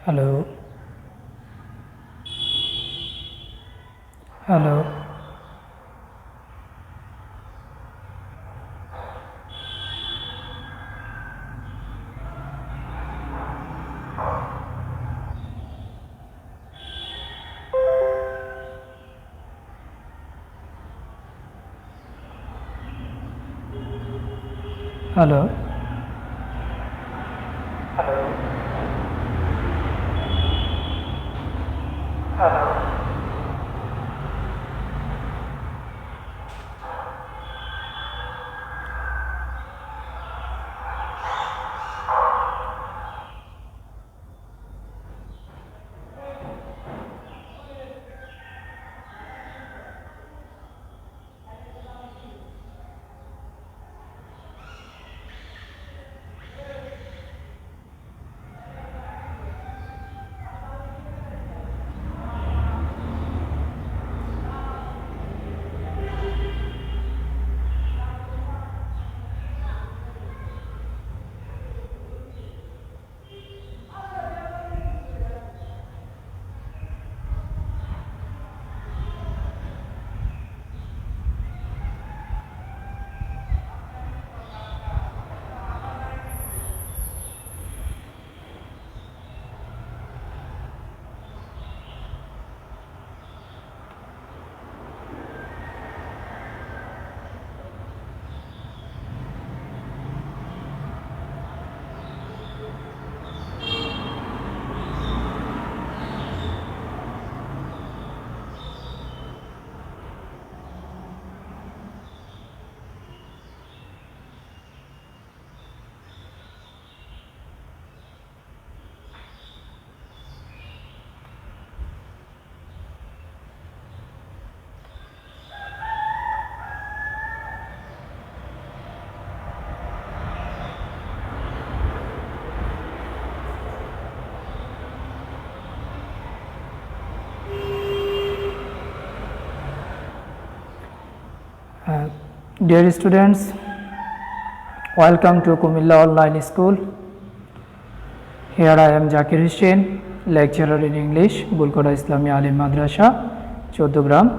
Hello. Hello. Hello. Dear students, welcome to Kumilla Online School. Here I am Zakir Hussain, lecturer in English, Bulkora Islami Alim Madrasa, Choddogram,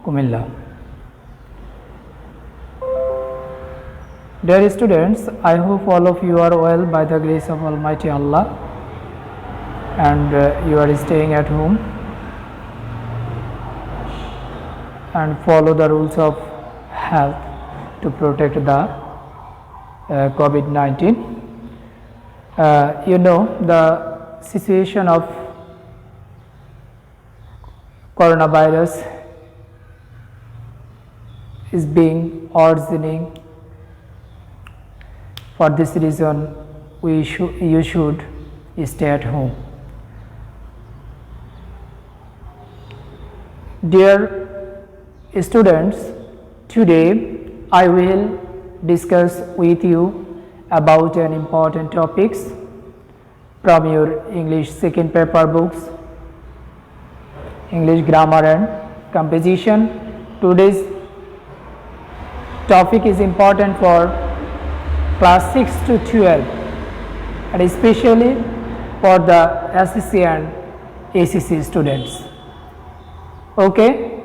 Kumilla. Dear students, I hope all of you are well by the grace of Almighty Allah and you are staying at home and follow the rules of health to protect the COVID-19. The situation of coronavirus is being worsening. For this reason, you should stay at home. Dear students, today I will discuss with you about an important topics from your English second paper books, English grammar and composition. Today's topic is important for class 6 to 12 and especially for the SSC and ACC students. Okay.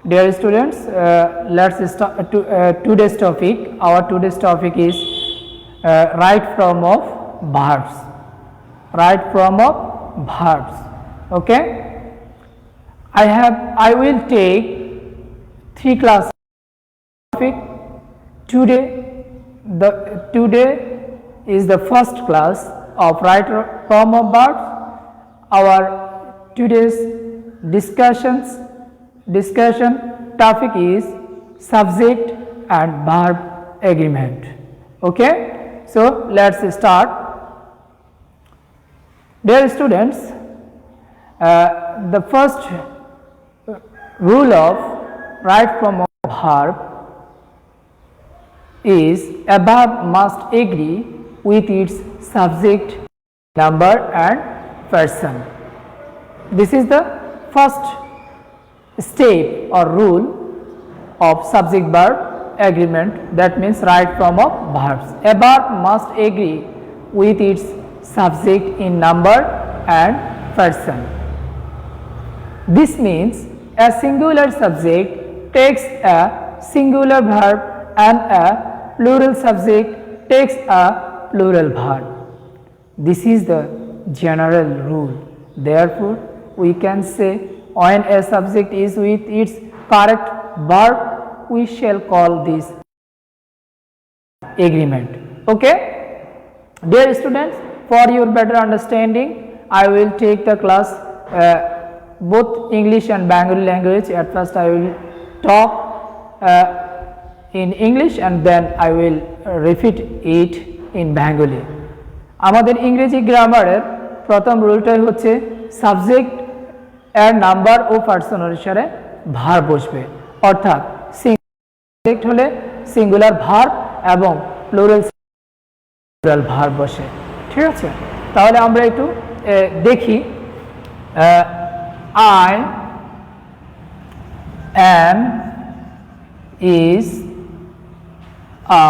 Dear students, let's start today's topic. Our today's topic is right form of verbs. Right form of verbs. Okay. I will take 3 classes. Today is the first class of right form of verbs. Our today's discussion topic is subject and verb agreement. Okay, so let's start. Dear students, the first rule of right form of verb is a verb must agree with its subject, number and person. This is the first step or rule of subject verb agreement, that means right form of verbs. A verb must agree with its subject in number and person. This means a singular subject takes a singular verb and a plural subject takes a plural verb. This is the general rule. Therefore, we can say when a subject is with its correct verb, we shall call this agreement. Okay? Dear students, for your better understanding, I will take the class both English and Bengali language. At first, I will talk in English and then I will repeat it in Bengali. আমাদের ইংরেজি গ্রামারের প্রথম রুলটাই হচ্ছে subject এর number ও person অনুসারে verb বসবে, অর্থাৎ subject হলে সিঙ্গুলার ভার্ব এবং প্লুরাল ভার্ব বসে। ঠিক আছে, তাহলে আমরা একটু দেখি। I am is a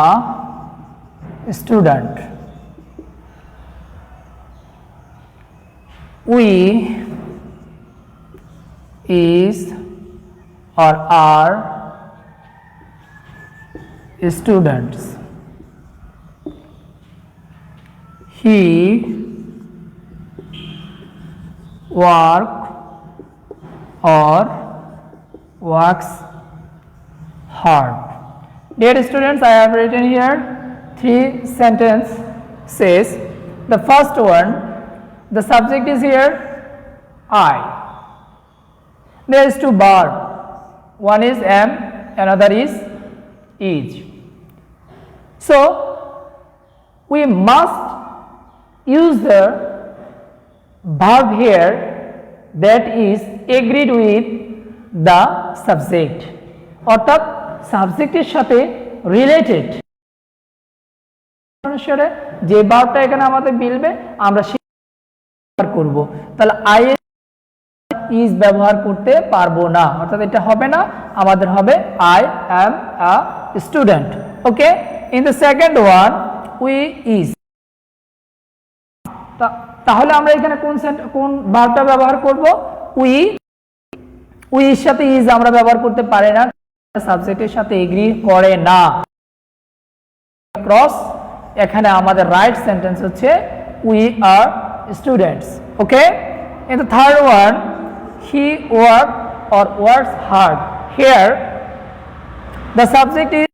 student. We is or are students. He work or works hard. Dear students, I have written here 3 sentences. The first one, the subject is here I. There is 2 verbs. One is am, another is. So we must use the verb here that is agreed with the subject, অর্থাৎ সাবজেক্টের সাথে related অনুসারে যে ভার্বটা এখানে আমাদের মিলবে আমরা সেই ব্যবহার করব। তাহলে আই ইজ ব্যবহার করতে পারবো না, অর্থাৎ এটা হবে না, আমাদের হবে I am a student. Okay, in the second one we is. তাহলে আমরা এখানে কোন ভার্বটা ব্যবহার করব? উই। উই এর সাথে ইজ আমরা ব্যবহার করতে পারি না, সাবজেক্টের সাথে এগ্রি করে না। ক্রস, এখানে আমাদের রাইট সেন্টেন্স হচ্ছে we are students. Okay, in the third one he work or works hard. Here the subject is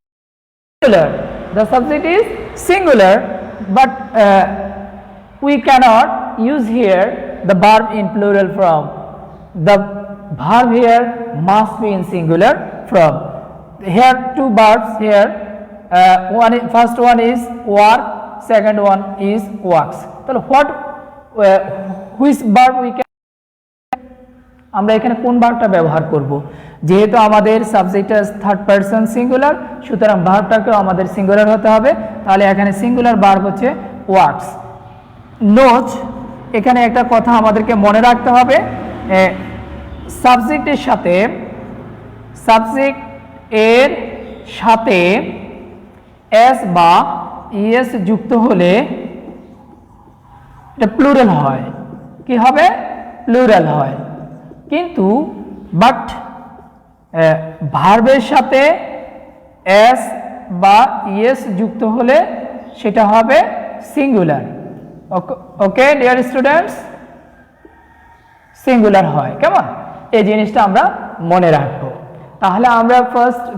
singular. The subject is singular, but we cannot use here the verb in plural form. The verb here must be in singular form. Here 2 verbs here. First one is work, second one is works. So which verb we can, আমরা এখানে কোন ভার্বটা ব্যবহার করব? যেহেতু আমাদের সাবজেক্টটা third person singular, সুতরাং ভার্বটাকেও আমাদের সিঙ্গুলার হতে হবে। তাহলে এখানে সিঙ্গুলার ভার্ব হচ্ছে ওয়ার্কস। নোট, এখানে একটা কথা আমাদেরকে মনে রাখতে হবে, সাবজেক্টের সাথে এস বা ইএস যুক্ত হলে এটা প্লুরাল হয়। কি হবে? প্লুরাল হয়। কিন্তু বাট ভার্বের সাথে এস বা ইএস যুক্ত হলে সেটা হবে সিঙ্গুলার। ওকে ডিয়ার স্টুডেন্টস, সিঙ্গুলার হয়। কেমন? এই জিনিসটা আমরা মনে রাখবো। তাহলে আমরা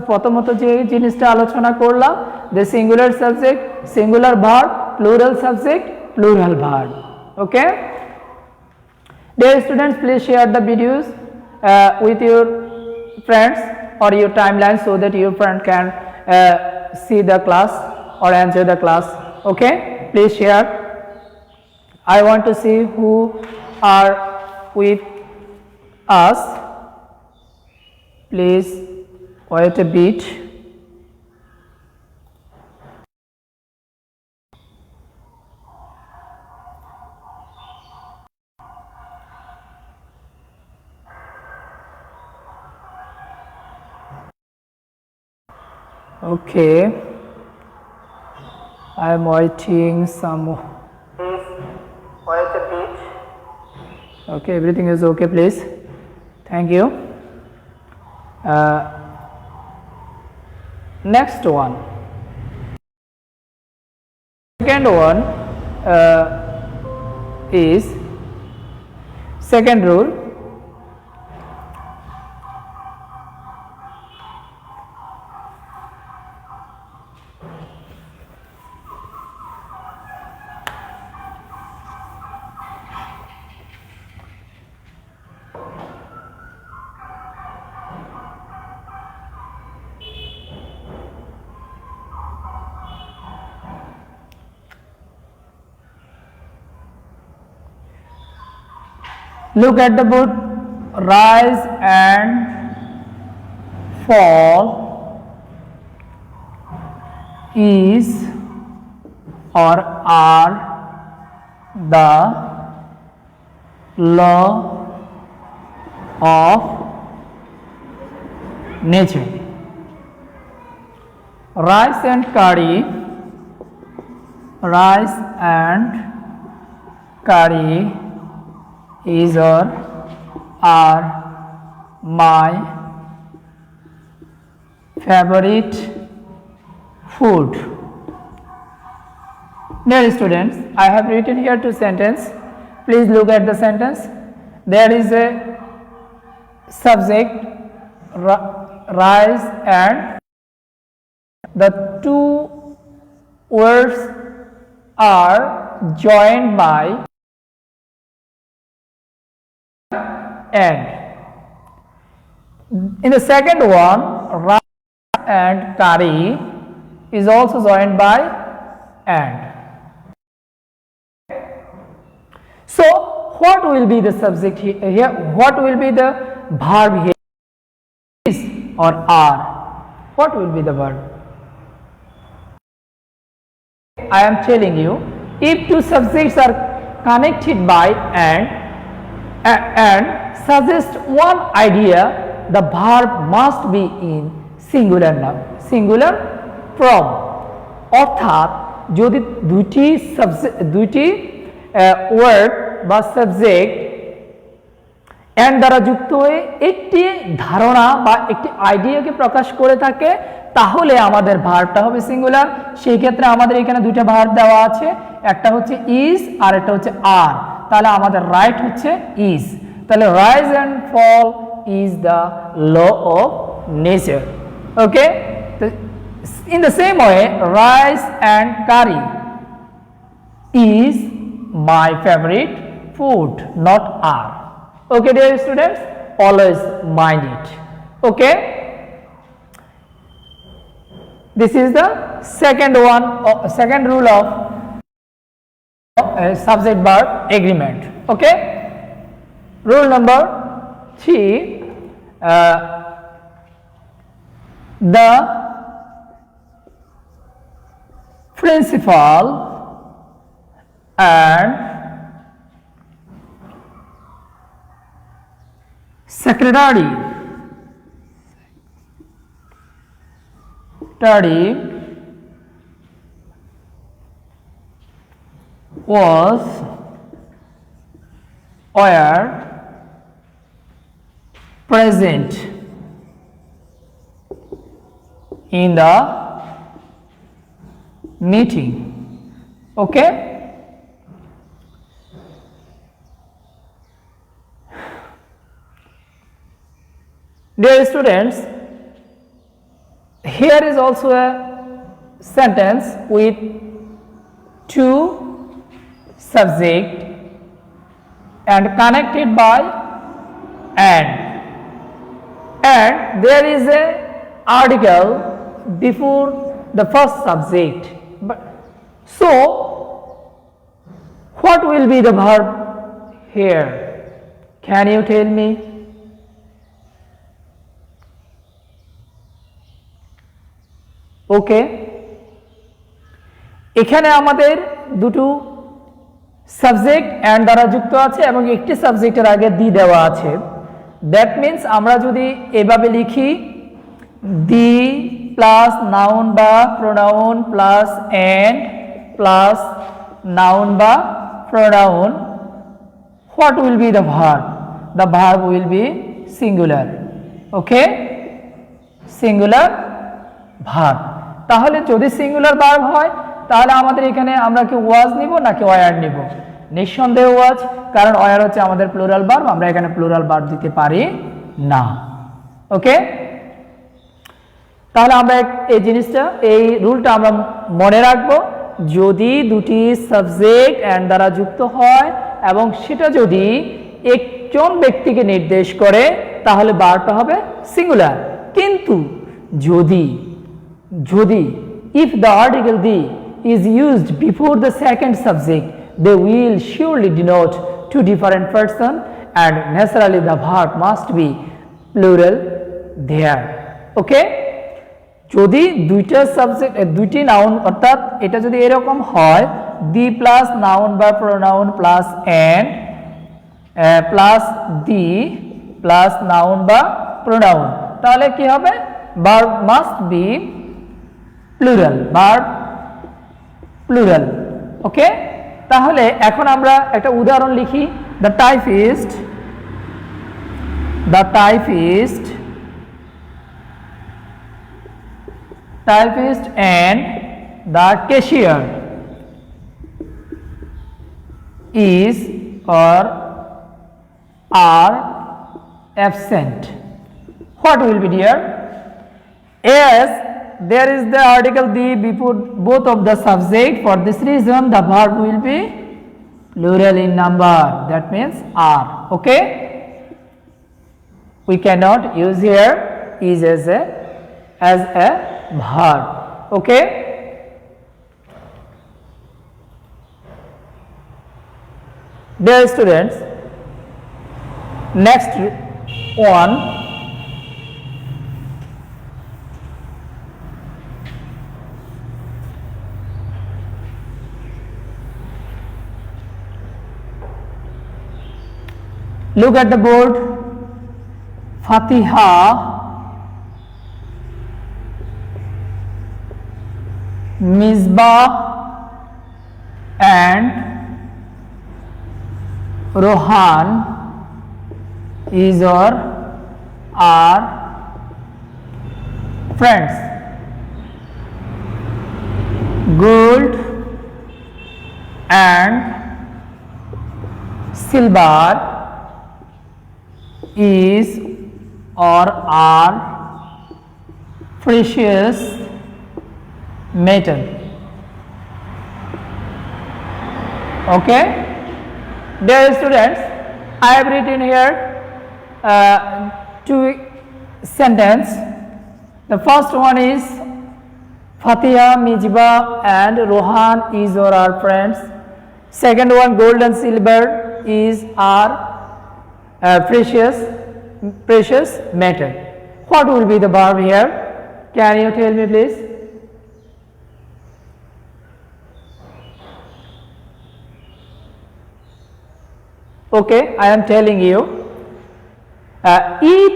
প্রথমত যে জিনিসটা আলোচনা করলাম, যে singular subject, singular verb, plural subject, plural verb. Okay, dear students, please share the videos with your friends or your timeline so that your friend can see the class or enjoy the class. Okay, please share. I want to see who are with us. Please wait a bit. Okay, I am waiting some. Please wait a bit. Okay, everything is okay, please. Thank you. Next one. Second one is second rule. Look at the board. Rise and fall is or are the law of nature. Rise and carry is or are my favorite food. Dear students, I have written here two sentences. Please look at the sentence. There is a subject, rise, and the two words are joined by and. In the second one, rise and carry is also joined by and. So what will be the subject here? What will be the verb here? Is or are? What will be the verb? I am telling you, if two subjects are connected by and suggest one idea, the verb must be in singular form. অর্থাৎ যদি দুইটি word বা subject and দ্বারা যুক্ত হয়ে একটি ধারণা বা একটি আইডিয়াকে প্রকাশ করে থাকে, তাহলে আমাদের ভার্বটা হবে সিঙ্গুলার। সেই ক্ষেত্রে আমাদের এখানে দুইটা ভার্ব দেওয়া আছে, একটা হচ্ছে ইজ আর একটা হচ্ছে আর। তাহলে আমাদের রাইট হচ্ছে ইজ। তাহলে rise and fall is the law of nature. Okay, in the same way, rice and curry is my favorite food, not are. Okay, dear students, always mind it. Okay, this is the second rule of subject verb agreement. Okay, rule number 3, the principal and secretary were present in the meeting. Okay, dear students, here is also a sentence with two subject and connected by and there is a article before the first subject. But so what will be the verb here? Can you tell me? ওকে, এখানে আমাদের দুটো subject and দ্বারা যুক্ত আছে এবং একটি সাবজেক্টের আগে দি দেওয়া আছে। দ্যাট মিন্স আমরা যদি এভাবে লিখি, দি প্লাস নাউন বা pronoun plus and plus noun বা pronoun what will be the verb? The verb will be singular. Okay, singular verb. তাহলে যদি সিঙ্গুলার ভার্ব হয় তাহলে আমাদের এখানে আমরা কি ওয়াজ নিব নাকি ওয়ার নিব? নিঃসন্দেহে ওয়াজ, কারণ ওয়ার হচ্ছে আমাদের প্লুরাল ভার্ব, আমরা এখানে প্লুরাল ভার্ব দিতে পারি না। ওকে, তাহলে আমরা এই জিনিসটা, এই রুলটা আমরা মনে রাখবো। যদি দুটি সাবজেক্ট অ্যান্ড দ্বারা যুক্ত হয় এবং সেটা যদি একজন ব্যক্তিকে নির্দেশ করে তাহলে ভার্বটা হবে সিঙ্গুলার। কিন্তু যদি if the article the is used before the second subject, they will surely denote two different person and naturally the verb must be plural there. Okay, যদি দুইটা সাবজেক্ট, দুইটি নাউন, অর্থাৎ এটা যদি এরকম হয় দি প্লাস নাউন বা pronoun plus and plus the plus noun বা প্রোনাউন, তাহলে কি হবে? Verb must be plural, verb plural. Okay, তাহলে এখন আমরা একটা উদাহরণ লিখি। The typist and the cashier is or are absent. What will be there? As there is the article the before both of the subject, for this reason the verb will be plural in number, that means are. Okay, we cannot use here is as a verb. Okay, dear students, next one, look at the board. Fatiha, Misbah and Rohan is or are friends. Gold and silver is or are precious metal. Okay, dear students, I have written here two sentences. The first one is Fatiha, Misbah and Rohan is or are friends. Second one, gold and silver is are precious metal. What will be the verb here? Can you tell me please? Okay, I am telling you, if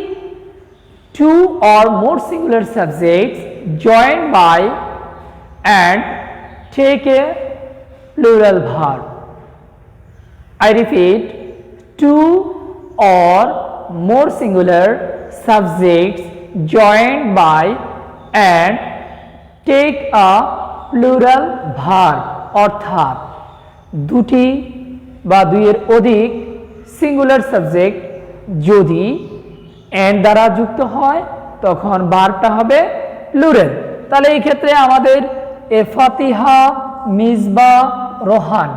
two or more singular subjects join by and take a plural verb. I repeat, two or more singular subjects joined by and take a plural verb, অর্থাৎ দুটি বা দুইয়ের অধিক singular subject যদি and দ্বারা যুক্ত হয় তখন ভার্বটা হবে প্লুরাল। তাহলে এই ক্ষেত্রে আমাদের ফাতিহা, মিসবাহ, রোহান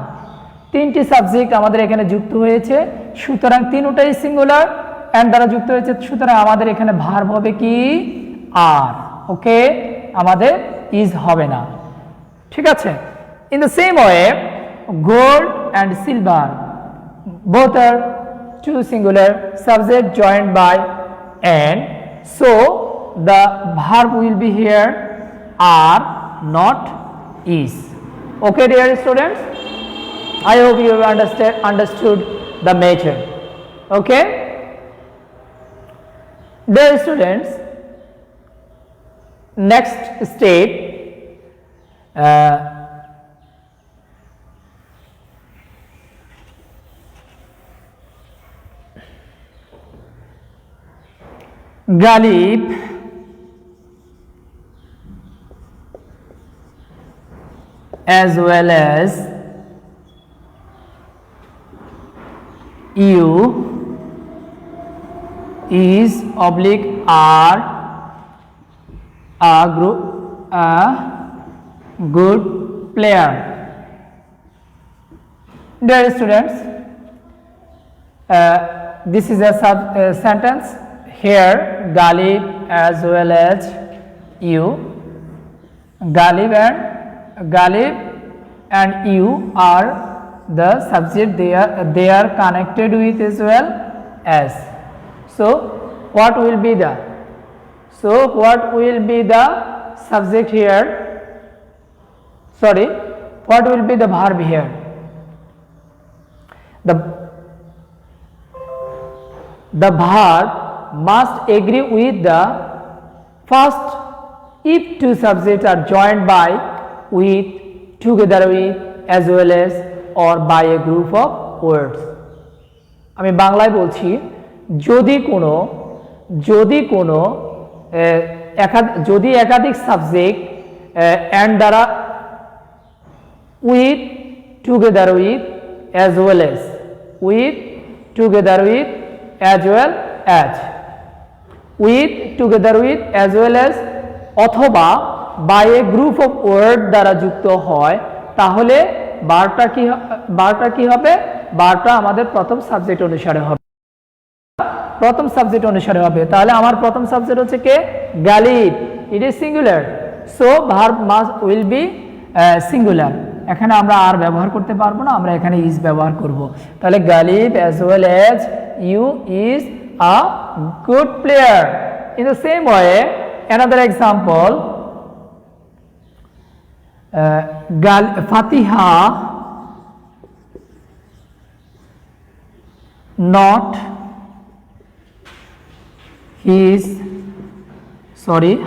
তিনটি সাবজেক্ট আমাদের এখানে যুক্ত হয়েছে, সুতরাং তিনটাই সিঙ্গুলার এন্ড দ্বারা যুক্ত হয়েছে, সুতরাং আমাদের এখানে ভার্ব হবে কি? আর। ওকে, আমাদের ইজ হবে না। ঠিক আছে, in the same way gold and silver both are two singular subject joined by and, so the verb will be here are, not is. Okay dear students, I hope you have understood the matter. Okay, dear students, next step, Galib as well as you is oblique are a good player. Dear students, this is a sentence. Here Galib as well as you, Galib and you are the subject, they are connected with as well as. So what will be the subject here, sorry, what will be the verb here? The verb must agree with the first if two subjects are joined by, with, together with, as well as, or by a group of words. আমি বাংলায় বলছি, যদি একাধিক subject and দ্বারা, with, together with, as well as, with, together with, as well as, with, together with, as well as, অথবা by a group of word দ্বারা যুক্ত হয়, তাহলে বারটা কি হবে? বারটা আমাদের প্রথম সাবজেক্ট অনুসারে হবে, তাহলে আমার প্রথম সাবজেক্ট হচ্ছে কে? Ghalib, it is singular, so verb must will be singular. এখানে আমরা আর ব্যবহার করতে পারবো না, আমরা এখানে ইজ ব্যবহার করব। তাহলে Ghalib as well as you is a good player. In the same way another example, Fatiha not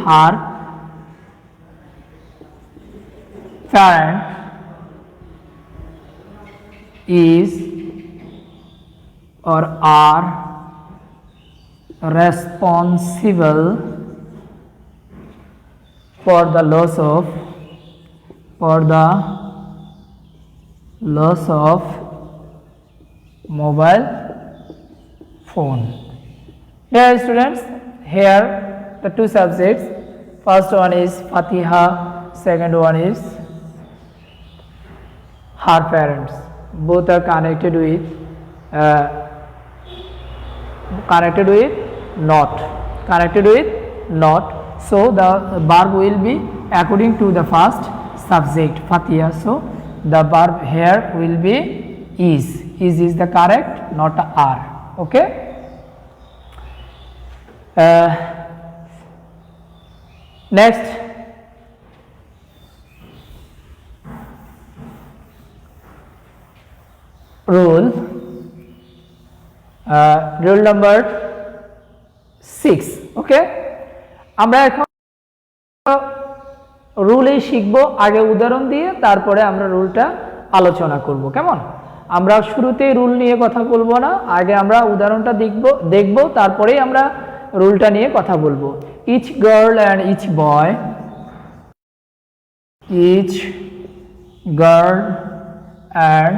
her parent is or are responsible for the loss of mobile phone. Dear students, here the two subjects, first one is Fatiha, second one is her parents. Both are connected with not. So the verb will be according to the first subject Fatiha. So the verb here will be is is the correct, not are. Okay. Next, rule number 6. Okay, আমরা এখন রুলই শিখব, আগে উদাহরণ দিয়ে তারপরে আমরা রুলটা আলোচনা করব। কেমন? আমরা শুরুতেই রুল নিয়ে কথা বলবো না, আগে আমরা উদাহরণটা দেখব, তারপরেই আমরা রুলটা নিয়ে কথা বলবো। Each girl and each boy, each girl and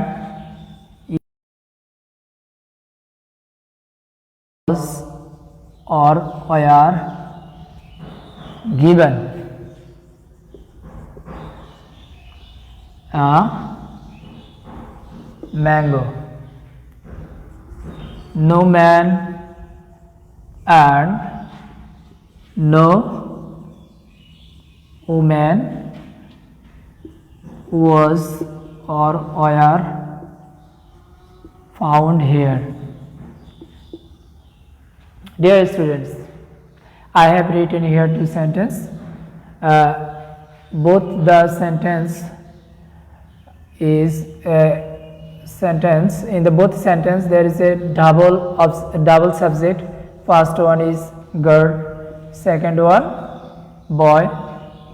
or were given a mango. No man and no woman was or were found here. Dear students, I have written here two sentences. Both the sentence is a sentence. In the both sentence there is a double subject. First one is girl, second one boy.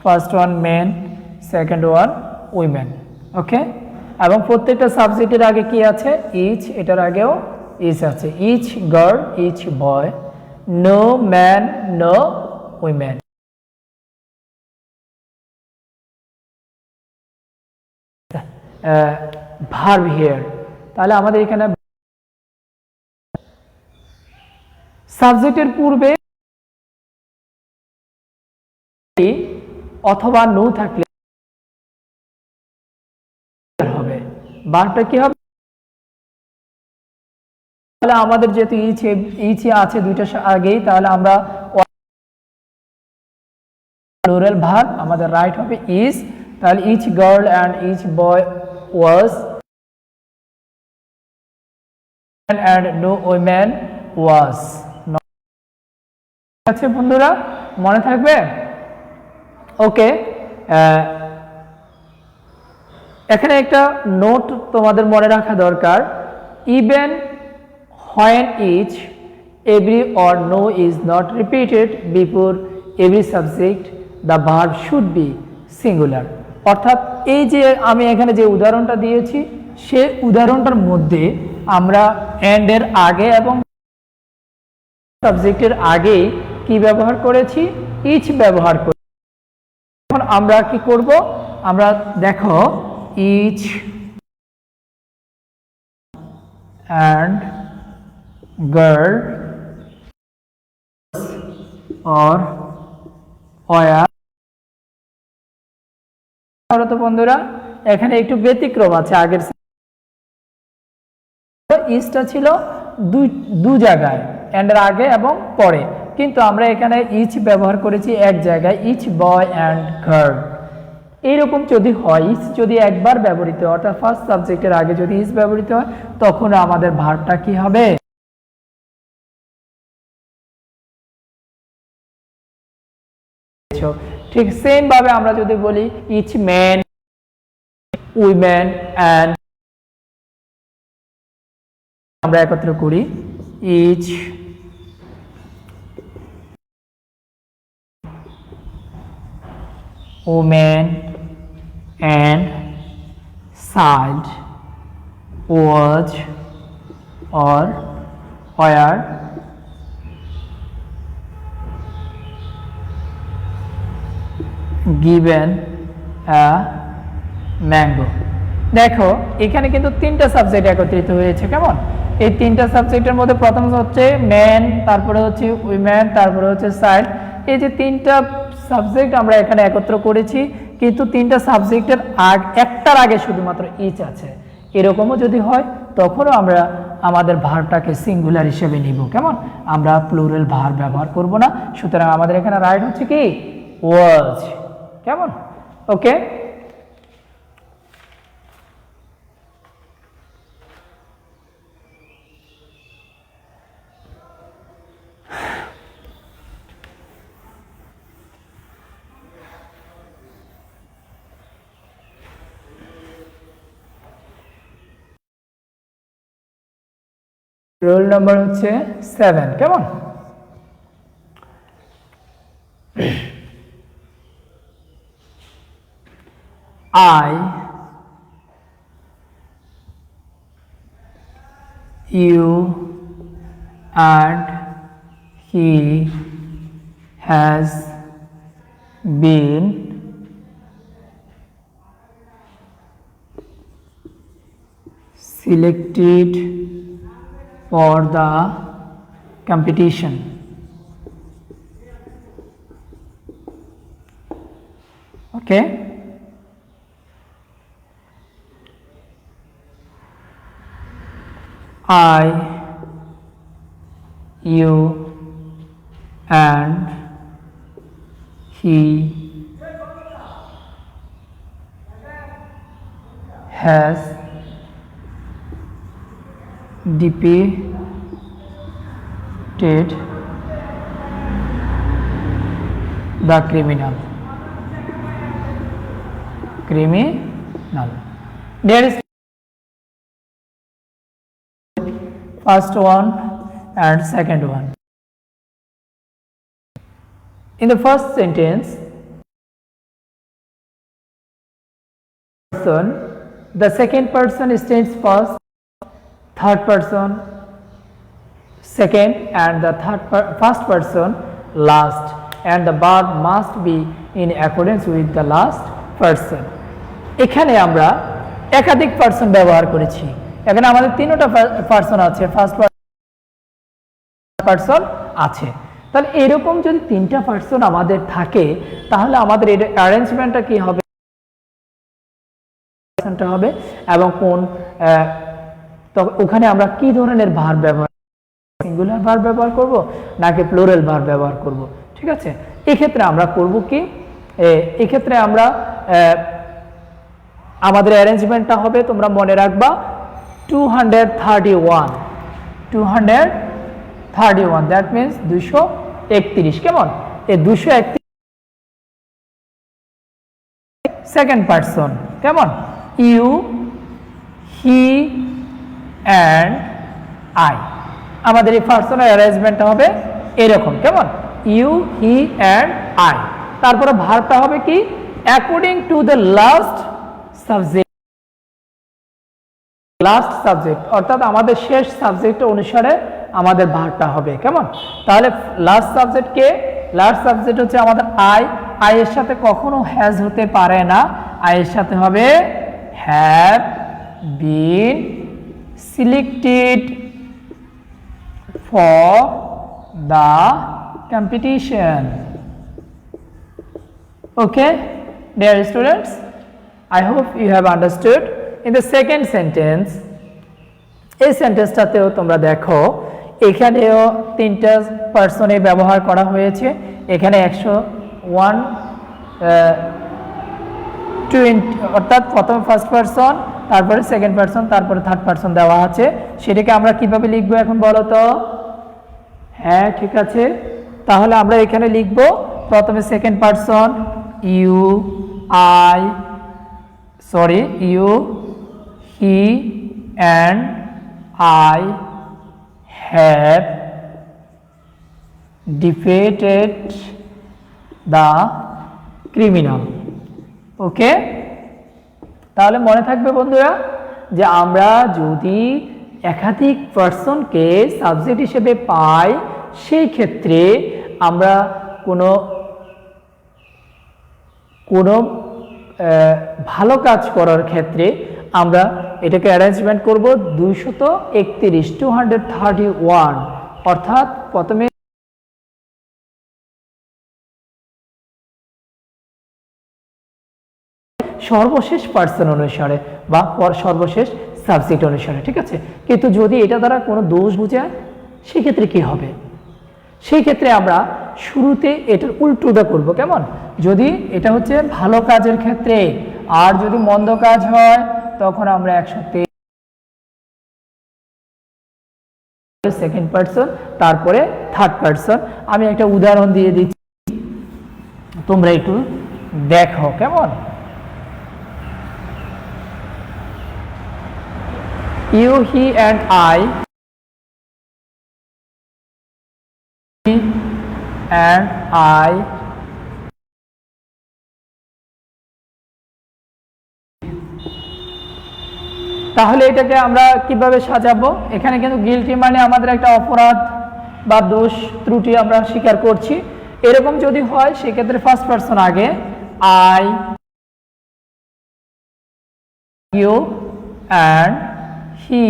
First one man, second one women. Okay? এবং প্রত্যেকটা সাবজেক্টের আগে কি আছে? Each, এটার আগেও each আছে। Each girl, each boy, no man, no women. Verb here, তাহলে আমাদের এখানে সাবজেক্টের পূর্বে অথবা নো থাকলে হবে, ভার্বটা কি হবে, তাহলে আমাদের যেহেতু ইচ আছে দুইটা আগেই, তাহলে আমরা প্লুরাল ভার্ব আমাদের রাইট হবে ইজ, তাহলে each girl and each boy was and no woman was. আছে বন্ধুরা, মনে থাকবে? ওকে, এখানে একটা নোট তোমাদের মনে রাখা দরকার, even when each, every or no is not repeated before every subject, the verb should be singular. অর্থাৎ এই যে আমি এখানে যে উদাহরণটা দিয়েছি, সে উদাহরণটার মধ্যে আমরা এন্ড এর আগে এবং সাবজেক্টের আগে কি ব্যবহার করেছি, ইচ ব্যবহার করেছি। এখন আমরা কি করব, আমরা দেখো each and girl or were, তো বন্ধুরা এখানে একটু ব্যতিক্রম আছে, আগের ইচটা ছিল দু জায়গায়, এন্ড এর আগে এবং পরে, কিন্তু আমরা এখানে ইচ ব্যবহার করেছি এক জায়গায়, ইচ বয় অ্যান্ড গার্ল। এইরকম যদি হয়, ইচ যদি একবার ব্যবহৃত হয়, অর্থাৎ ফার্স্ট সাবজেক্টের আগে যদি ইচ ব্যবহৃত হয়, তখন আমাদের ভার্বটা কি হবে, ঠিক সেম ভাবে আমরা যদি বলি ইচ ম্যান, উইমেন অ্যান্ড, আমরা একত্র করি each woman and child was or were given a mango. দেখো এখানে কিন্তু তিনটা সাবজেক্ট একত্রিত হয়েছে, কেমন, এই তিনটা সাবজেক্টের মধ্যে প্রথম হচ্ছে ম্যান, তারপরে হচ্ছে উইমেন, তারপরে হচ্ছে চাইল্ড। এই যে তিনটা সাবজেক্ট আমরা এখানে একত্র করেছি, কিন্তু তিনটা সাবজেক্টের একটার আগে শুধুমাত্র ইচ আছে। এরকমও যদি হয় তখনও আমরা আমাদের ভার্বটাকে সিঙ্গুলার হিসেবে নিব, কেমন, আমরা প্লুরাল ভার্ব ব্যবহার করব না। সুতরাং আমাদের এখানে রাইট হচ্ছে কি ওয়াজ, কেমন, ওকে। রোল নাম্বার হচ্ছে 7, কেমন, I, you and he has been selected for the competition. Okay, I, you and he has defeated the criminal. There is first one and second one. In the first sentence, the second person stands first, third person second and the first person last, and the verb must be in accordance with the last person. এখানে আমরা একাধিক person ব্যবহার করেছি। এখানে আমাদের তিনটা person আছে, first person আছে। তাহলে এরকম যদি তিনটা পারসন আমাদের থাকে তাহলে আমাদের এর অ্যারেঞ্জমেন্টটা কি হবে হবে এবং কোন তো ওখানে আমরা কি ধরনের ভার্ব ব্যবহার, সিঙ্গুলার ভার্ব ব্যবহার করব নাকি প্লুরাল ভার্ব ব্যবহার করব। ঠিক আছে, এই ক্ষেত্রে আমরা করব কি, এই ক্ষেত্রে আমরা আমাদের অ্যারেঞ্জমেন্টটা হবে, তোমরা মনে রাখবা 231 দ্যাট মিন্স 231। কেমন, এই 231 সেকেন্ড পারসন, কেমন, ইউ, হি অ্যান্ড আই। আমাদের এই পার্সনের অ্যারেঞ্জমেন্টটা হবে এরকম, কেমন, ইউ, হি অ্যান্ড আই। তারপরে ভার্বটা হবে কি, according to the last subject, অর্থাৎ আমাদের শেষ সাবজেক্ট অনুসারে আমাদের ভার্বটা হবে। কেমন, তাহলে লাস্ট সাবজেক্ট কে, লাস্ট সাবজেক্ট হচ্ছে আমাদের আই। আই এর সাথে কখনো হ্যাজ হতে পারে না, আই এর সাথে হবে have been selected for the competition. Okay, dear students, I hope you have understood. In the second sentence, এই সেন্টেন্সটাতেও তোমরা দেখো এখানেও তিনটা পারসনে ব্যবহার করা হয়েছে। এখানে 120 অর্থাৎ প্রথম ফার্স্ট পারসন, তারপরে সেকেন্ড পারসন, তারপরে থার্ড পারসন দেওয়া আছে। সেটাকে আমরা কিভাবে লিখবো এখন বলো তো? হ্যাঁ, ঠিক আছে, তাহলে আমরা এখানে লিখব প্রথমে second person you, he and I have defeated the criminal. Okay, তাহলে মনে থাকবে বন্ধুরা যে আমরা যদি একাধিক পারসনকে সাবজেক্ট হিসেবে পাই সেই ক্ষেত্রে আমরা কোনো ভালো কাজ করার ক্ষেত্রে আমরা এটাকে অ্যারেঞ্জমেন্ট করব 231, অর্থাৎ প্রথমে সর্বশেষ পার্সন অনুসারে বা সর্বশেষ সাবজেক্ট অনুসারে। ঠিক আছে, কিন্তু যদি এটা দ্বারা কোনো দোষ বোঝায় সেক্ষেত্রে কি হবে? সেই ক্ষেত্রে আমরা শুরুতে এটার উল্টোটা করব। কেমন, যদি এটা হচ্ছে ভালো কাজের ক্ষেত্রে, আর যদি মন্দ কাজ হয় তখন আমরা 123 সেকেন্ড পারসন, তারপরে থার্ড পারসন। আমি একটা উদাহরণ দিয়ে দিচ্ছি, তোমরা একটু দেখো। কেমন, you, he and I তাহলে এটাকে আমরা কিভাবে সাজাবো? এখানে কিন্তু গিলটি মানে আমাদের একটা অপরাধ বা দোষ ত্রুটি আমরা স্বীকার করছি। এরকম যদি হয় সেক্ষেত্রে ফার্স্ট পারসন আগে, I, you and he।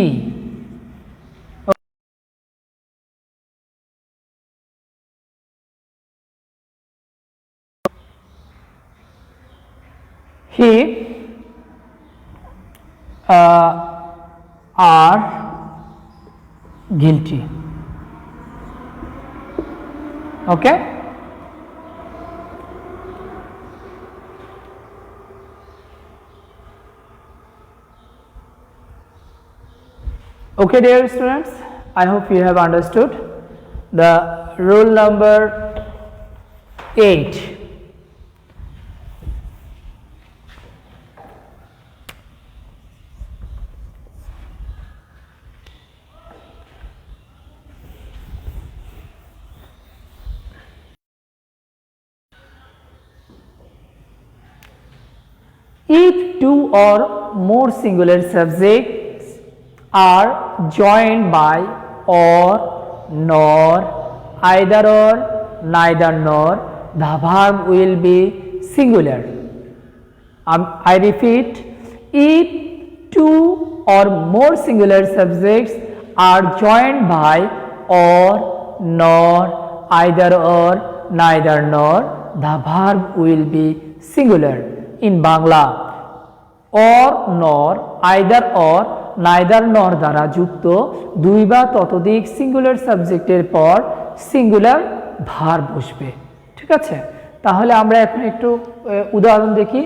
He are guilty. Okay, okay dear students, I hope you have understood the rule number 8. If two or more singular subjects are joined by or nor, either or, neither nor, the verb will be singular. I repeat, if two or more singular subjects are joined by or, nor, either or, neither nor, the verb will be singular. In Bangla, or nor, either or, neither nor দ্বারা যুক্ত দুই বা ততোধিক singular সাবজেক্টের পর singular verb বসবে। ঠিক আছে, তাহলে আমরা এখন একটু উদাহরণ দেখি।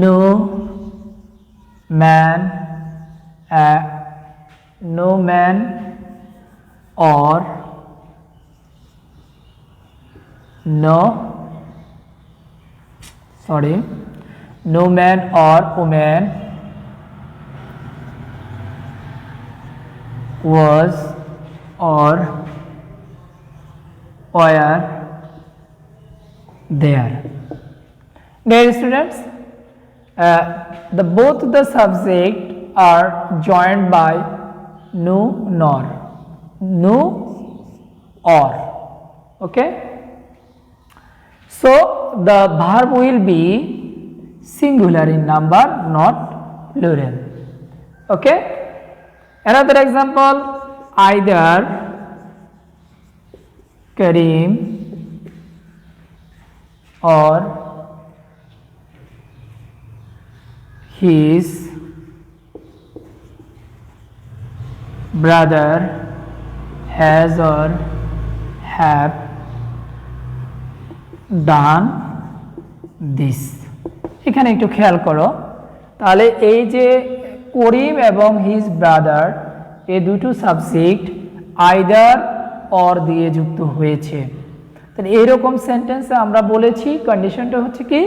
No man, no man or no man or woman was or were there. Dear students, both the subject are joined by no, nor, no, or. Okay, so the verb will be singular in number, not plural. Okay, another example, either Karim or his brother has or have done this. এখানে একটু খেয়াল করো, তাহলে এই যে করিম এবং his brother এই দুটো সাবজেক্ট আইদার অর দিয়ে যুক্ত হয়েছে। তাহলে এইরকম সেন্টেন্সে আমরা বলেছি কন্ডিশনটা হচ্ছে কি,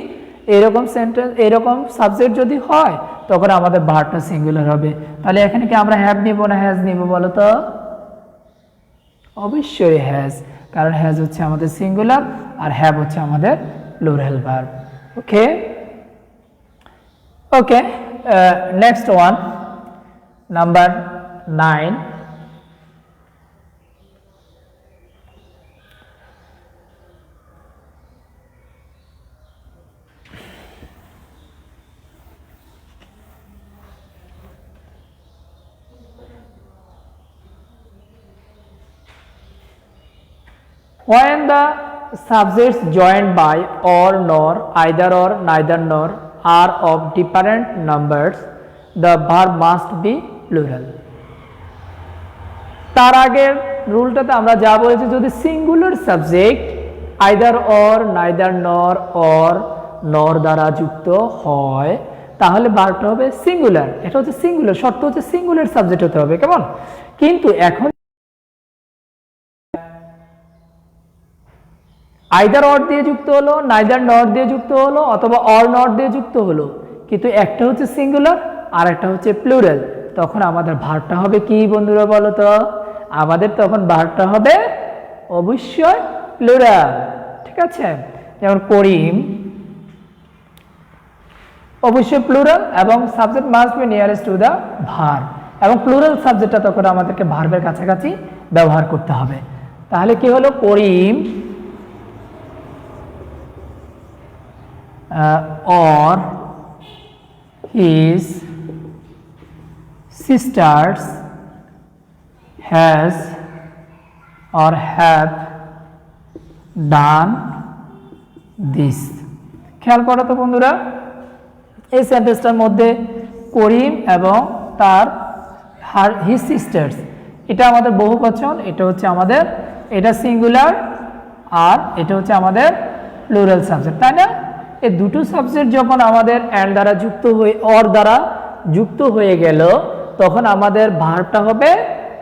এরকম সেন্টেন্স এরকম সাবজেক্ট যদি হয় তখন আমাদের ভার্বটা সিঙ্গুলার হবে। তাহলে এখানে কি আমরা হ্যাভ নিব না হ্যাজ নিব বলো তো? অবশ্যই হ্যাজ, কারণ হ্যাজ হচ্ছে আমাদের সিঙ্গুলার আর হ্যাভ হচ্ছে আমাদের plural verb. Okay okay, next one, number 9. When the subjects joined by or, nor, either or, neither nor are of different numbers, the verb must be plural. তার আগের রুলটাতে আমরা যা বলেছি, যদি singular subject either or, neither নর, or, নর দ্বারা যুক্ত হয় তাহলে ভার্বটা হবে সিঙ্গুলার। এটা হচ্ছে সিঙ্গুলার, শর্ত হচ্ছে সিঙ্গুলার সাবজেক্ট হতে হবে, কেমন? কিন্তু এখন আইদার অর দিয়ে যুক্ত হলো, নাইদার নট দিয়ে যুক্ত হলো, অথবা অর নট দিয়ে যুক্ত হলো, কিন্তু একটা হচ্ছে সিঙ্গুলার আর একটা হচ্ছে প্লুরাল, তখন আমাদের ভার্বটা হবে কি বন্ধুরা বলো তো? আমাদের তখন ভার্বটা হবে অবশ্যই প্লুরাল। ঠিক আছে, যেমন করিম অবশ্যই প্লুরাল এবং subject must be nearest to the verb, এবং প্লুরাল সাবজেক্টটা তখন আমাদেরকে ভার্বের কাছাকাছি ব্যবহার করতে হবে। তাহলে কি হলো? করিম or his sisters has or have done this. খেয়াল করো তো বন্ধুরা, এই সেন্টেন্সটার মধ্যে করিম এবং তার হিজ সিস্টার্স, এটা আমাদের বহুবচন, এটা হচ্ছে আমাদের, এটা সিঙ্গুলার আর এটা হচ্ছে আমাদের প্লুরাল সাবজেক্ট, তাই না? এই দুটো সাবজেক্ট যখন আমাদের অ্যান্ড দ্বারা যুক্ত হয়ে অর দ্বারা যুক্ত হয়ে গেল তখন আমাদের ভার্বটা হবে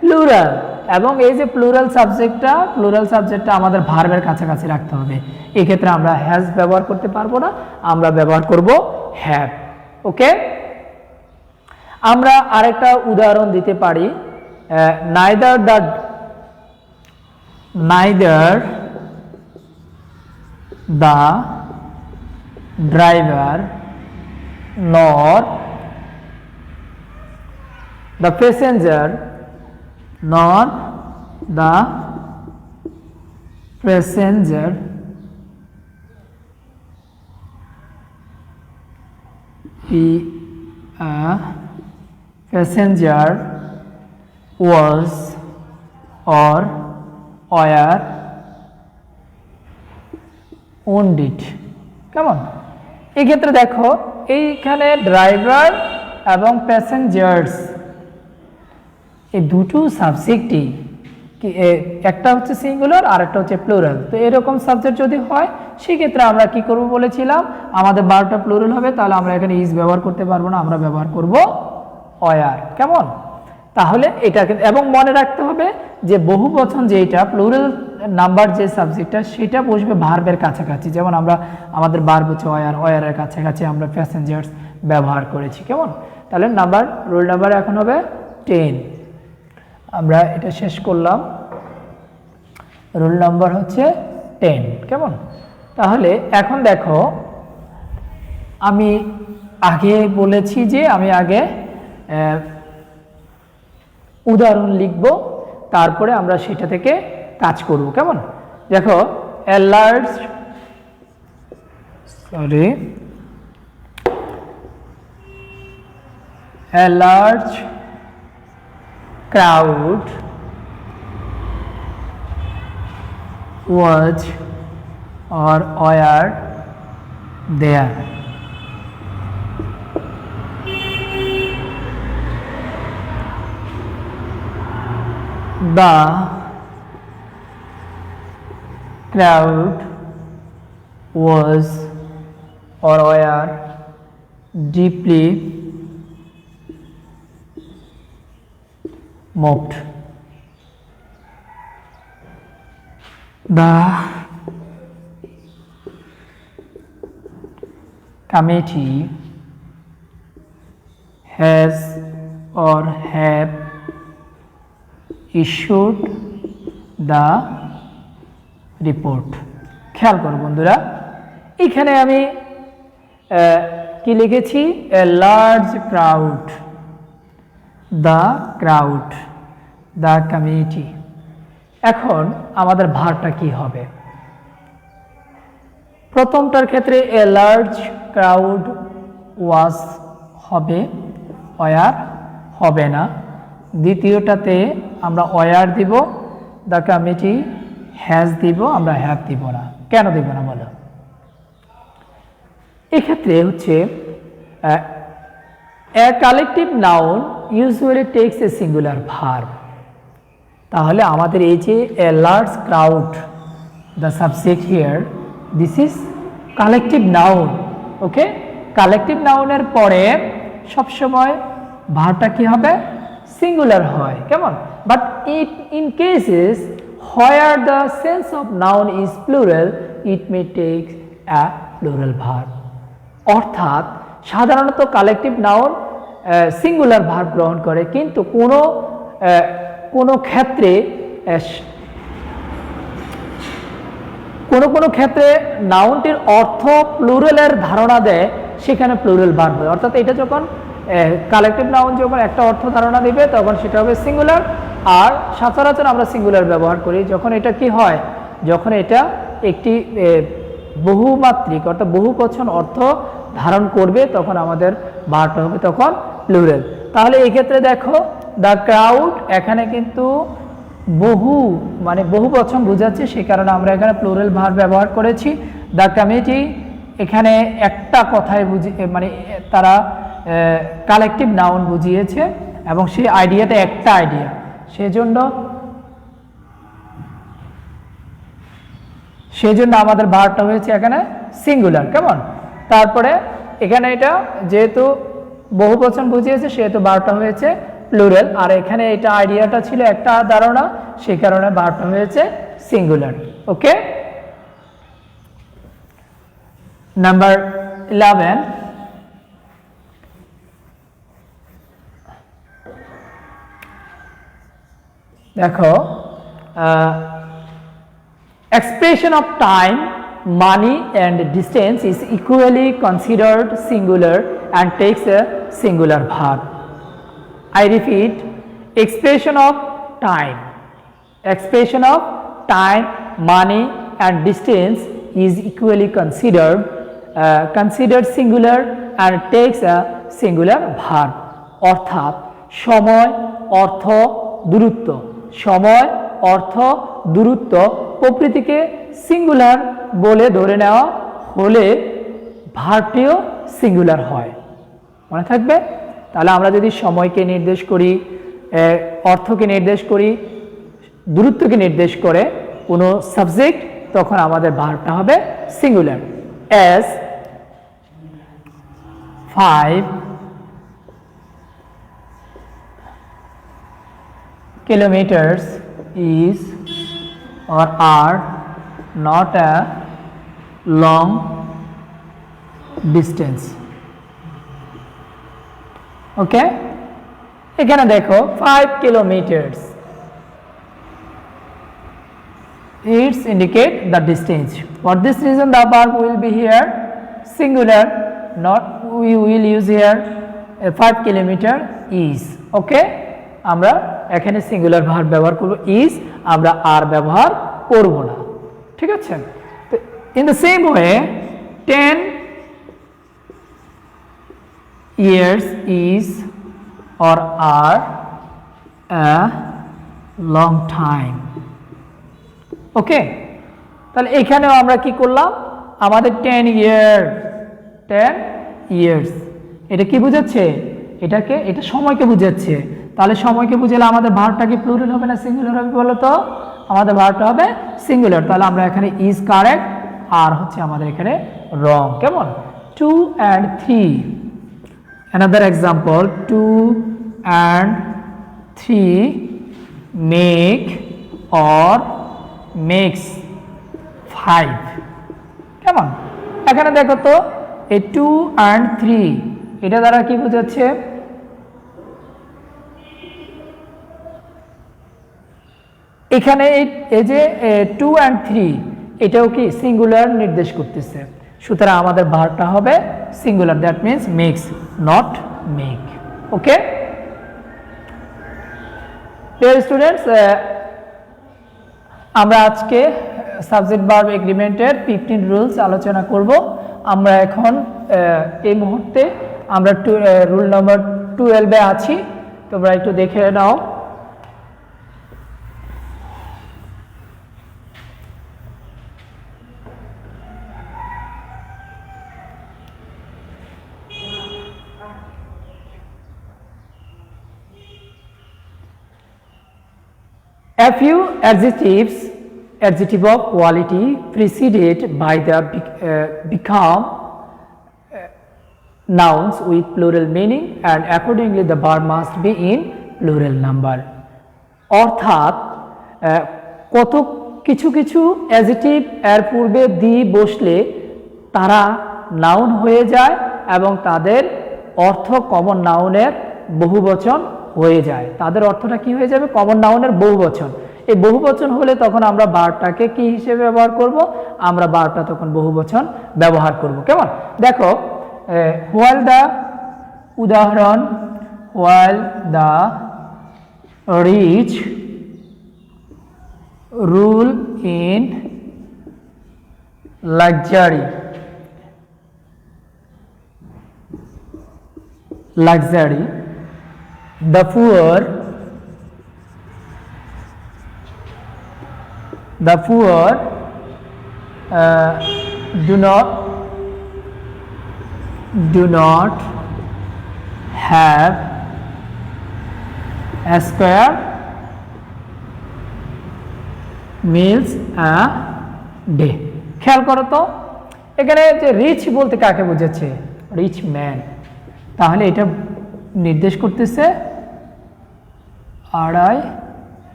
প্লুরাল, এবং এই যে প্লুরাল সাবজেক্টটা আমাদের ভার্বের কাছাকাছি রাখতে হবে। এক্ষেত্রে আমরা হ্যাজ ব্যবহার করতে পারবো না, আমরা ব্যবহার করব হ্যাভ। ওকে, আমরা আরেকটা উদাহরণ দিতে পারি, neither the driver nor the passenger nor the passenger was or were wounded কেমন এই ক্ষেত্রে দেখো এইখানে ড্রাইভার এবং প্যাসেঞ্জার্স এই দুটো সাবজেক্টই একটা হচ্ছে সিঙ্গুলার আর একটা হচ্ছে প্লুরাল তো এরকম সাবজেক্ট যদি হয় সেই ক্ষেত্রে আমরা কি করব বলেছিলাম আমাদের ভার্বটা প্লুরাল হবে তাহলে আমরা এখানে ইজ ব্যবহার করতে পারবো না আমরা ব্যবহার করব ওয়ার কেমন তাহলে এটাকে এবং মনে রাখতে হবে যে বহুবচন যেটা প্লুরাল নাম্বার যে সাবজেক্টটা সেটা বসবে ভার্বের কাছাকাছি যেমন আমরা আমাদের ভার্ব হচ্ছে ওয়ার ওয়ারের কাছাকাছি আমরা প্যাসেঞ্জার্স ব্যবহার করেছি কেমন তাহলে নাম্বার রোল নাম্বার এখন হবে 10 আমরা এটা শেষ করলাম রোল নাম্বার হচ্ছে 10 কেমন তাহলে এখন দেখো আমি আগে বলেছি যে আমি আগে উদাহরণ লিখব তারপরে আমরা সেটা থেকে কাজ করব কেমন দেখো a large crowd was or were there the crowd was or were deeply moved. The committee has or have issued the report. খেয়াল করো বন্ধুরা এখানে আমি কি লিখেছি a large crowd the crowd the committee এখন আমাদের ভার্বটা কি হবে প্রথমটার ক্ষেত্রে a large crowd was হবে were হবে না দ্বিতীয়টাতে আমরা were দিব the committee has দিব আমরা have দিব না কেন দিব না বলো এই ক্ষেত্রে হচ্ছে a collective noun usually takes a singular verb তাহলে আমাদের এই যে a large crowd the subject here this is collective noun okay collective noun এর পরে সব সময় ভার্বটা কি হবে সিঙ্গুলার হয় কেমন but in cases where the sense of noun is plural it may take a plural verb অর্থাৎ সাধারণত কালেকটিভ নাউন সিঙ্গুলার ভার্ব গ্রহণ করে কিন্তু কোনো ক্ষেত্রে কোনো ক্ষেত্রে নাউনটির অর্থ প্লুরালের ধারণা দেয় সেখানে প্লুরাল ভার্ব হয় অর্থাৎ এটা যখন কালেকটিভ নাউন যখন একটা অর্থ ধারণা দিবে তখন সেটা হবে সিঙ্গুলার আর সচরাচর আমরা সিঙ্গুলার ব্যবহার করি যখন এটা কি হয় যখন এটা একটি বহুমাত্রিক অর্থাৎ বহুবচন অর্থ ধারণ করবে তখন আমাদের ভার্বটা হবে তখন প্লুরাল তাহলে এই ক্ষেত্রে দেখো দ্য ক্রাউড এখানে কিন্তু বহুবচন বোঝাচ্ছে সেই কারণে আমরা এখানে প্লুরাল ভার্ব ব্যবহার করেছি দ্য কমিটি এখানে একটা কথায় তারা কালেকটিভ নাউন বুঝিয়েছে এবং সেই আইডিয়াটা একটা আইডিয়া সেজন্য আমাদের ভার্বটা হয়েছে এখানে সিঙ্গুলার কেমন তারপরে এখানে এটা যেহেতু বহুবচন বুঝিয়েছে সেহেতু ভার্বটা হয়েছে প্লুরাল আর এখানে এটা আইডিয়াটা ছিল একটা ধারণা সেই কারণে ভার্বটা হয়েছে সিঙ্গুলার ওকে নাম্বার 11 দেখো expression of time money and distance is equally considered singular and takes a singular verb I repeat expression of time. Expression of time, money and distance is equally considered singular and takes a singular verb. অর্থাৎ সময়, অর্থ, দূরত্ব, সময়, অর্থ, দূরত্ব প্রকৃতিকে singular বলে ধরে নেওয়া হলে ভার্বটিও সিঙ্গুলার হয়। মনে থাকবে? তাহলে আমরা যদি সময়কে নির্দেশ করি, অর্থকে নির্দেশ করি, দূরত্বকে নির্দেশ করে কোনো সাবজেক্ট, তখন আমাদের ভার্বটা হবে singular. As 5 kilometers is or are not a long distance. Okay, এখানে দেখো 5 kilometers, it indicate the distance. For this reason the verb will be here singular, not we will use here 5 kilometer is. Okay, আমরা এখানে singular verb ব্যবহার করব is, আমরা আর ব্যবহার করব না। ঠিক আছে? তো in the same way 10 years is or are a long time. ওকে, তাহলে এখানেও আমরা কি করলাম, আমাদের 10 years এটা কি বোঝাচ্ছে, এটা সময়কে বোঝাচ্ছে। তাহলে সময়কে বুঝালে আমাদের ভার্বটা কি প্লুরাল হবে না সিঙ্গুলার হবে বলো তো? আমাদের ভার্বটা হবে সিঙ্গুলার। তাহলে আমরা এখানে ইজ কারেক্ট, আর হচ্ছে আমাদের এখানে রং। কেমন? 2 and 3, another example, 2 and 3 make or makes 5. কেমন? এখানে দেখো তো এই 2 and 3 এটা দ্বারা কি বোঝাচ্ছে, এখানে এই যে 2 and 3 এটাও কি সিঙ্গুলার নির্দেশ করতেছে, সুতরাং আমাদের ভার্বটা হবে singular, that means makes, not make. Okay dear students, আমরা আজকে সাবজেক্ট ভার্ব এগ্রিমেন্টের 15 রুলস আলোচনা করব। আমরা এখন এই মুহূর্তে আমরা রুল নাম্বার 12 এ আছি, তোমরা একটু দেখে নাও। A few adjective of quality preceded by the become nouns with plural meaning and accordingly the verb must be in plural number. অর্থাৎ কত কিছু কিছু অ্যাডজেক্টিভ এর পূর্বে দি বসলে তারা নাউন হয়ে যায় এবং তাদের অর্থ কমন নাউনের বহুবচন হয়ে যায়। তাদের অর্থটা কি হয়ে যাবে? কমন নাউনের বহুবচন। এই বহুবচন হলে তখন আমরা ভার্বটাকে কি হিসেবে ব্যবহার করব? আমরা ভার্বটা তখন বহুবচন ব্যবহার করব। কেমন? দেখো, হোয়াইল দা, উদাহরণ, while the rich rule in luxury, the poor do not have a square meals a day. খেয়াল করো তো, এখানে যে রিচ বলতে কাকে বোঝাচ্ছে? Rich man. তাহলে এটা নির্দেশ করতেছে আড়াই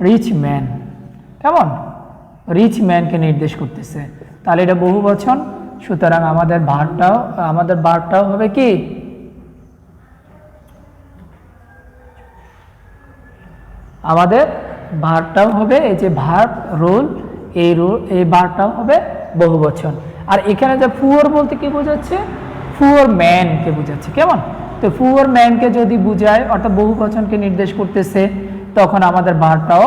রিচ ম্যান। কেমন? রিচ ম্যানকে নির্দেশ করতেছে, তাহলে এটা বহুবচন, সুতরাং আমাদের ভার্বটাও হবে কি? আমাদের ভার্বটাও হবে এই যে ভার্ব রুল, এই ভার্বটাও হবে বহুবচন। আর এখানে যে পুয়ার বলতে কি বোঝাচ্ছে? পুয়ার ম্যানকে বোঝাচ্ছে। কেমন? তো পুয়ার ম্যানকে যদি বুঝায় অর্থাৎ বহুবচনকে নির্দেশ করতেছে, তখন আমাদের ভার্বটাও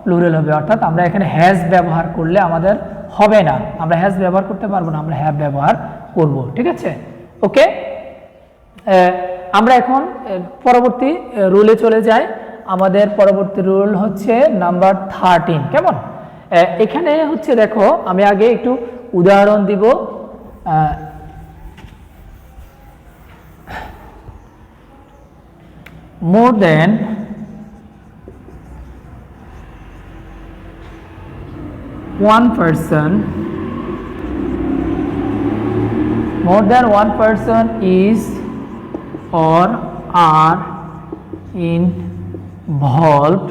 প্লুরাল হবে, অর্থাৎ আমরা এখানে হ্যাজ ব্যবহার করলে আমাদের হবে না, আমরা হ্যাজ ব্যবহার করতে পারবো না, আমরা হ্যাভ ব্যবহার করব। ঠিক আছে, ওকে। আমরা এখন পরবর্তী রুলে চলে যাই। আমাদের পরবর্তী রুল হচ্ছে নাম্বার 13। কেমন? এখানে হচ্ছে দেখো, আমি আগে একটু উদাহরণ দিব। more than one person is or are involved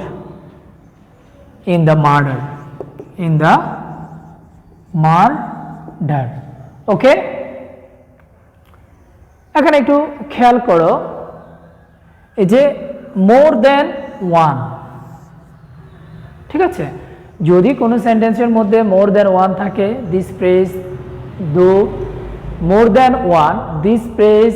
in the murder, ওকে। এখানে একটু খেয়াল করো, এই যে মোর দেন ওয়ান, ঠিক আছে, যদি কোনো সেন্টেন্সের মধ্যে মোর দেন ওয়ান থাকে, this phrase though more than one, this phrase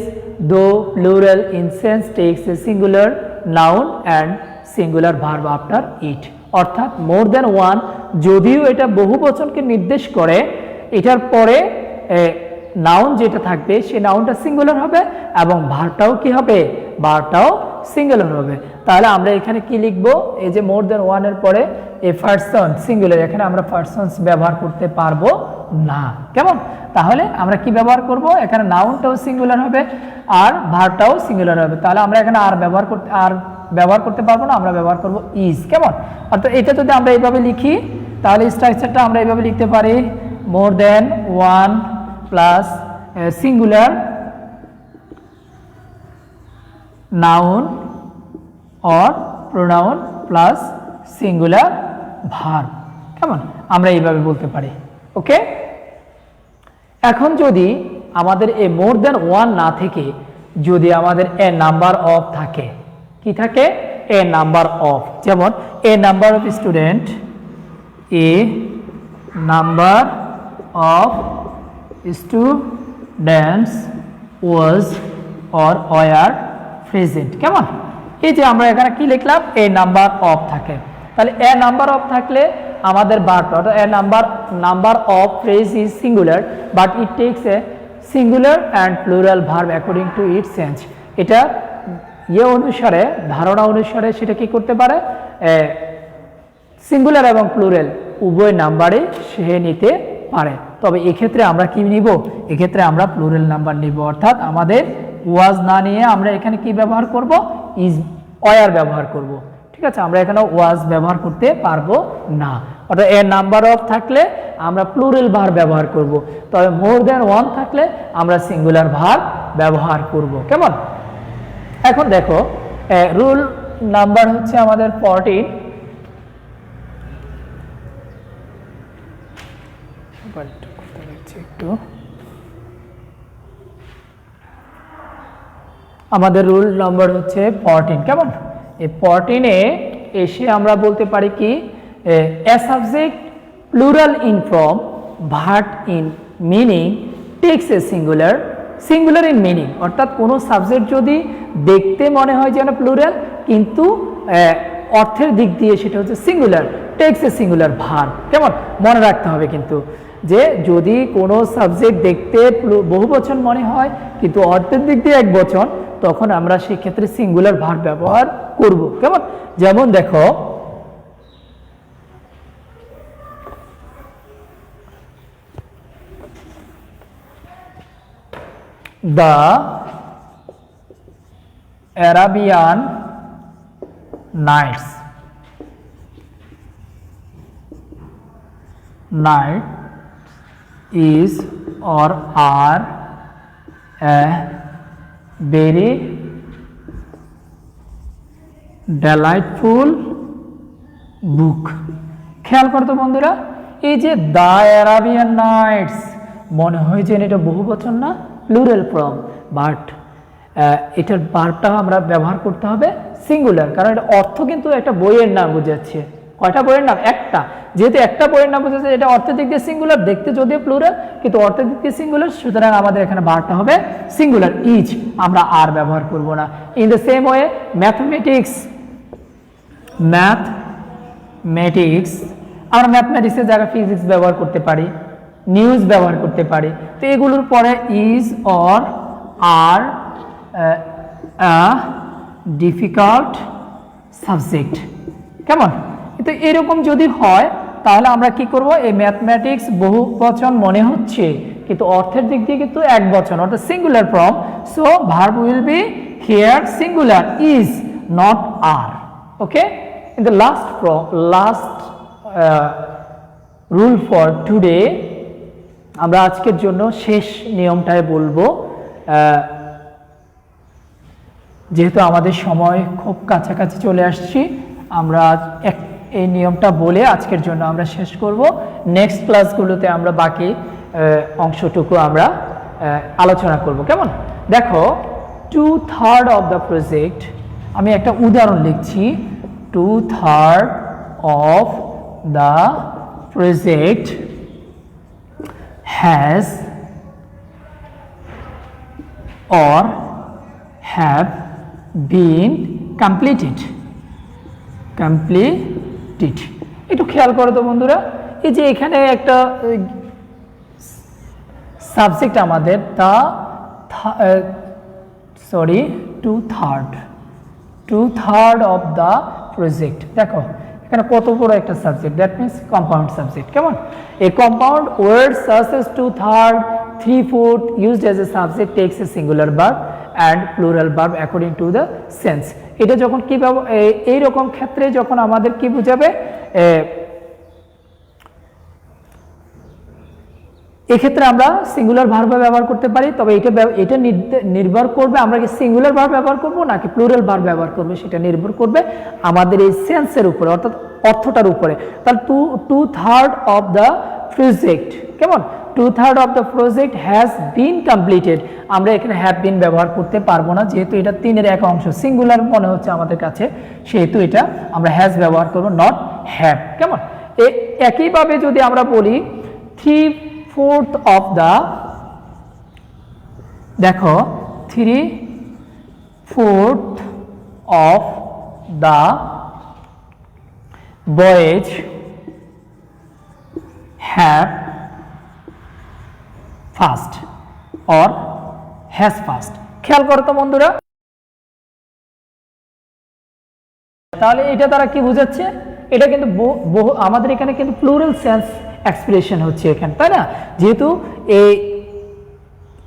though plural in sense takes a singular noun and singular verb after it. অর্থাৎ মোর দেন ওয়ান যদিও এটা বহু বচনকে নির্দেশ করে, এটার পরে নাউন যেটা থাকবে সেই নাউনটা সিঙ্গুলার হবে এবং ভার্বটাও কি হবে, ভার্বটাও সিঙ্গুলার হবে। তাহলে আমরা এখানে কি লিখব, এই যে মোর দেন ওয়ান এর পরে এ পারসন সিঙ্গুলার, এখানে আমরা পারসনস ব্যবহার করতে পারবো না। কেমন? তাহলে আমরা কি ব্যবহার করব, এখানে নাউনটাও সিঙ্গুলার হবে আর ভার্বটাও সিঙ্গুলার হবে। তাহলে আমরা এখানে আর ব্যবহার করতে পারবো না, আমরা ব্যবহার করব ইজ। কেমন? অর্থাৎ এটা যদি আমরা এইভাবে লিখি তাহলে স্ট্রাকচারটা আমরা এইভাবে লিখতে পারি, more than one plus singular noun or pronoun plus singular verb. কেমন? আমরা এইভাবে বলতে পারি, ওকে। এখন যদি আমাদের এ মোর দেন ওয়ান না থেকে যদি আমাদের এ নাম্বার অফ থাকে, কি থাকে, এ নাম্বার অফ, যেমন a number of student, a number of students was or were present. কেমন? এই যে আমরা এখানে কি লিখলাম, এ নাম্বার অফ থাকে, তাহলে এ নাম্বার অফ থাকলে আমাদের verb, A number of phrase is singular but it tax a singular and plural verb according to it sense. এটা অনুসারে, ধারণা অনুসারে সেটা কি করতে পারে, সিঙ্গুলার এবং প্লুরাল উভয় নাম্বারে সে নিতে পারে। তবে এক্ষেত্রে আমরা কি নিব, এক্ষেত্রে আমরা প্লুরাল নাম্বার নিব, অর্থাৎ আমাদের ওয়াজ না নিয়ে আমরা এখানে কি ব্যবহার করব, ইজ ওয়ার ব্যবহার করব। ঠিক আছে, আমরা এখানে ওয়াজ ব্যবহার করতে পারবো না। অর্থাৎ এর নাম্বার অফ থাকলে আমরা প্লুরাল ভার্ব ব্যবহার করব, তবে মোর দেন ওয়ান থাকলে আমরা সিঙ্গুলার ভার্ব ব্যবহার করব। কেমন? এখন দেখো রুল নাম্বার হচ্ছে আমাদের 14। একটু আমাদের রুল নাম্বার হচ্ছে 14। কেমন? এই 14 এ এসে আমরা বলতে পারি কি, a subject plural in form verb in meaning takes a singular in meaning. অর্থাৎ কোনো সাবজেক্ট যদি দেখতে মনে হয় যেন প্লুরাল কিন্তু অর্থের দিক দিয়ে সেটা হচ্ছে singular, takes a singular verb. কেমন? মনে রাখতে হবে কিন্তু যে যদি কোনো সাবজেক্ট দেখতে বহুবচন মনে হয় কিন্তু অর্থের দিক দিয়ে একবচন, তখন আমরা সেই ক্ষেত্রে সিঙ্গুলার ভার্ব ব্যবহার করব। কেমন? যেমন দেখো, the Arabian Nights is or are a very delightful book। খেয়াল করতো বন্ধুরা, এই যে দ্য অ্যারাবিয়ান নাইটস মনে হয় যে এটা বহুবচন না, প্লুরাল ফর্ম, বাট এটার ভার্বটা আমরা ব্যবহার করতে হবে সিঙ্গুলার, কারণ এটা অর্থ কিন্তু একটা বইয়ের নাম বোঝাচ্ছে। কয়টা বইয়ের নাম? একটা। যেহেতু একটা বইয়ের নাম বোঝাচ্ছে, এটা অর্থের দিক দিয়ে সিঙ্গুলার, দেখতে যদিও প্লুরাল কিন্তু অর্থের দিক দিয়ে সিঙ্গুলার, সুতরাং আমাদের এখানে ভার্বটা হবে সিঙ্গুলার, ইজ, আমরা আর ব্যবহার করব না। In the same way mathematics, আমরা ম্যাথমেটিক্সের জায়গায় ফিজিক্স ব্যবহার করতে পারি, নিউজ ব্যবহার করতে পারি। তো এগুলোর পরে is or are difficult subject, কেমন? তো এরকম যদি হয় তাহলে আমরা কি করব, এই ম্যাথমেটিক্স বহুবচন মনে হচ্ছে কিন্তু অর্থের দিক দিয়ে কিন্তু এক বচন, অর্থাৎ singular form. So verb will be here singular, is not are. Okay, in the last rule for today, আমরা আজকের জন্য শেষ নিয়মটাই বলবো, যেহেতু আমাদের সময় খুব কাছাকাছি চলে আসছি, আমরা এই নিয়মটা বলে আজকের জন্য আমরা শেষ করব। নেক্সট ক্লাসগুলোতে আমরা বাকি অংশটুকু আমরা আলোচনা করব, কেমন? দেখো, 2/3 অফ দ্য প্রজেক্ট, আমি একটা উদাহরণ লিখছি। 2/3 of the project has or have been completed। একটু খেয়াল করো তো বন্ধুরা, এই যে এখানে একটা সাবজেক্ট আমাদের তা 2/3 অফ দ্য প্রজেক্ট। দেখো এখানে কত বড় একটা subject, that means compound subject, কেমন? A compound word such as 2/3, 3/4 used as a subject takes a singular verb and plural verb according to the sense। এটা যখন কি এই রকম ক্ষেত্রে যখন আমাদের কি বোঝাবে, এক্ষেত্রে আমরা সিঙ্গুলার ভার্ব ব্যবহার করতে পারি, তবে এটা নির্ভর করবে আমরা কি সিঙ্গুলার ভার্ব ব্যবহার করব নাকি প্লুরাল ভার্ব ব্যবহার করব, সেটা নির্ভর করবে আমাদের এই সেন্সের উপরে, অর্থাৎ অর্থটার উপরে। তাহলে 2/3 অফ দ্য প্রজেক্ট, কেমন? 2/3 of the project has been completed, আমরা এখানে হ্যাভ বিন ব্যবহার করতে পারবো না, যেহেতু এটা 3-এর এক অংশ, সিঙ্গুলার মনে হচ্ছে আমাদের কাছে, সেহেতু এটা আমরা হ্যাজ ব্যবহার করব, নট হ্যাভ, কেমন? একইভাবে যদি আমরা বলি 3/4 অফ দ্য, দেখো 3/4 of the boys have fast or has fast। খেয়াল করো তো বন্ধুরা, তাহলে এটা দ্বারা কি বোঝাচ্ছে, এটা কিন্তু আমাদের এখানে কিন্তু প্লুরাল সেন্স এক্সপ্রেশন হচ্ছে এখানে, তাই না? যেহেতু এই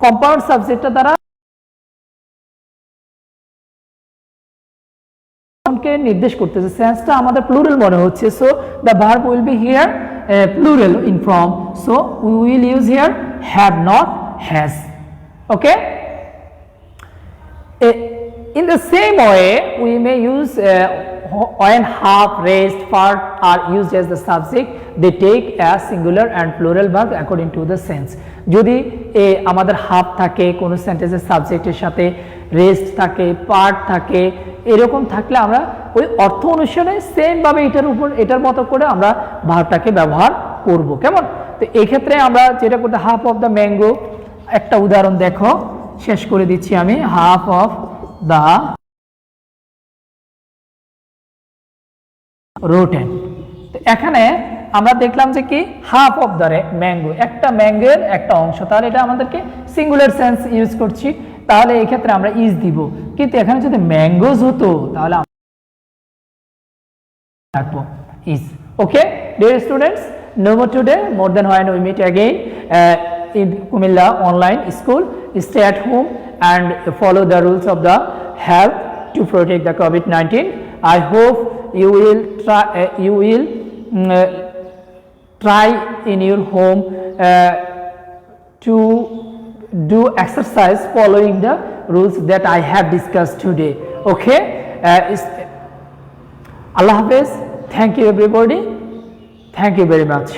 কম্পাউন্ড সাবজেক্টটা দ্বারা নির্দেশ করতেছে, সেন্সটা আমাদের প্লুরাল মনে হচ্ছে। So the verb will be here plural in form, so we will use here have, not has. Okay, in the same way we may use when half, rest, part are used as the subject, they take a singular and plural verb according to the sense। যদি আমাদের half থাকে কোনো সেন্টেন্সের সাবজেক্টের সাথে, rest থাকে, part থাকে, এরকম থাকলে আমরা ওই অর্থ অনুসারে সেম ভাবে এটার মতো করে আমরা ভার্বটাকে ব্যবহার করব, কেমন? তো এই ক্ষেত্রে আমরা যেটা করতে, হাফ অফ দ্য ম্যাঙ্গো, একটা উদাহরণ দেখো, শেষ করে দিচ্ছি আমি। হাফ অফ দ্য রোটেন, তো এখানে আমরা দেখলাম যে কি, হাফ অফ দ্য ম্যাঙ্গো, একটা ম্যাঙ্গোর একটা অংশ, তাহলে এটা আমাদেরকে সিঙ্গুলার সেন্স ইউজ করছি, তাহলে এই ক্ষেত্রে আমরা ইজ দিব। কিন্তু এখানে যদি ম্যাঙ্গোজ হতো তাহলে রাখবো is. Okay dear students, no more today, more than when we meet again in Kumilla online school. Stay at home and follow the rules of the health to protect the COVID-19. I hope you will try in your home to do exercise following the rules that I have discussed today. Okay, Allah Hafiz. Thank you everybody, thank you very much.